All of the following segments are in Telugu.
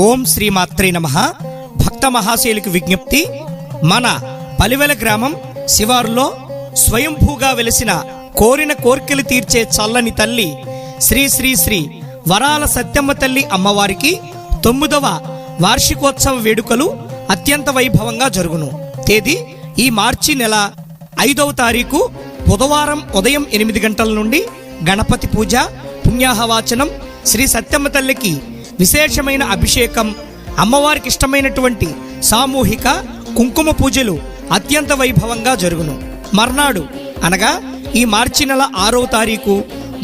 ఓం శ్రీమాత్రే నమః. భక్త మహాశయులకు విజ్ఞప్తి. మన పలివెల గ్రామం శివారులో స్వయంభూగా వెలిసిన కోరిన కోర్కెలు తీర్చే చల్లని తల్లి శ్రీ శ్రీ శ్రీ వరాల సత్యమ్మ తల్లి అమ్మవారికి 9వ వార్షికోత్సవ వేడుకలు అత్యంత వైభవంగా జరుగును. తేదీ ఈ మార్చి నెల 5వ తారీఖు బుధవారం ఉదయం 8 గంటల నుండి గణపతి పూజ, పుణ్యాహవాచనం, శ్రీ సత్యమ్మ తల్లికి విశేషమైన అభిషేకం, అమ్మవారికి ఇష్టమైనటువంటి సామూహిక కుంకుమ పూజలు అత్యంత వైభవంగా జరుగును. మర్నాడు అనగా ఈ మార్చి నెల 6వ తారీఖు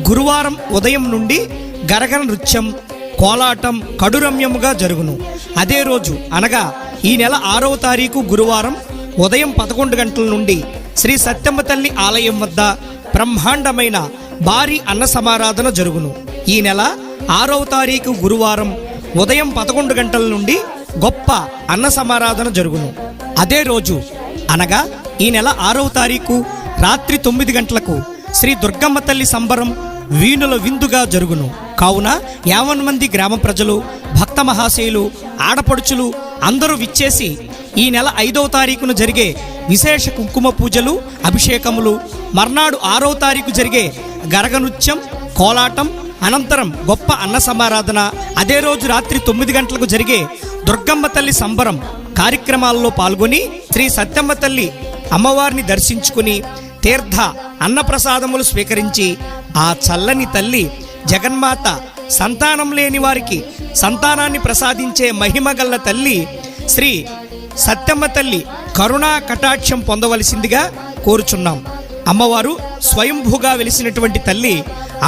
గురువారం ఉదయం నుండి గరగన నృత్యం, కోలాటం కడురమ్యముగా జరుగును. అదే రోజు అనగా ఈ నెల 6వ తారీఖు గురువారం ఉదయం 11 గంటల నుండి శ్రీ సత్యమ్మ తల్లి ఆలయం వద్ద బ్రహ్మాండమైన భారీ అన్న సమారాధన జరుగును. ఈ నెల 6వ తారీఖు గురువారం ఉదయం 11 గంటల నుండి గొప్ప అన్న సమారాధన జరుగును. అదే రోజు అనగా ఈ నెల 6వ తారీఖు రాత్రి 9 గంటలకు శ్రీ దుర్గమ్మ తల్లి సంబరం వీణుల విందుగా జరుగును. కావున 50 మంది గ్రామ ప్రజలు, భక్త మహాశయులు, ఆడపడుచులు అందరూ విచ్చేసి ఈ నెల 5వ తారీఖున జరిగే విశేష కుంకుమ పూజలు, అభిషేకములు, మర్నాడు 6వ తారీఖు జరిగే గరగ నృత్యం, కోలాటం అనంతరం గొప్ప అన్న సమారాధన, అదే రోజు రాత్రి 9 గంటలకు జరిగే దుర్గమ్మ తల్లి సంబరం కార్యక్రమాల్లో పాల్గొని శ్రీ సత్యమ్మ తల్లి అమ్మవారిని దర్శించుకుని తీర్థ అన్నప్రసాదములు స్వీకరించి ఆ చల్లని తల్లి జగన్మాత సంతానం లేని వారికి సంతానాన్ని ప్రసాదించే మహిమగల్ల తల్లి శ్రీ సత్యమ్మ తల్లి కరుణా కటాక్షం పొందవలసిందిగా కోరుచున్నాం. అమ్మవారు స్వయంభూగా వెలిసినటువంటి తల్లి.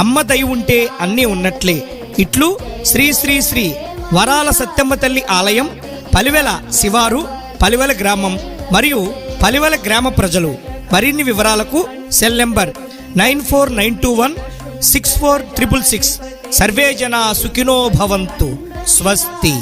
అమ్మ దయ ఉంటే అన్నీ ఉన్నట్లే. ఇట్లు శ్రీ శ్రీ శ్రీ వరాల సత్యమ్మ తల్లి ఆలయం, పలివెల శివారు, పలివెల గ్రామం మరియు పలివెల గ్రామ ప్రజలు. మరిన్ని వివరాలకు సెల్ నెంబర్ 9492164666. సర్వే జనా సుఖినో భవంతు. స్వస్తి.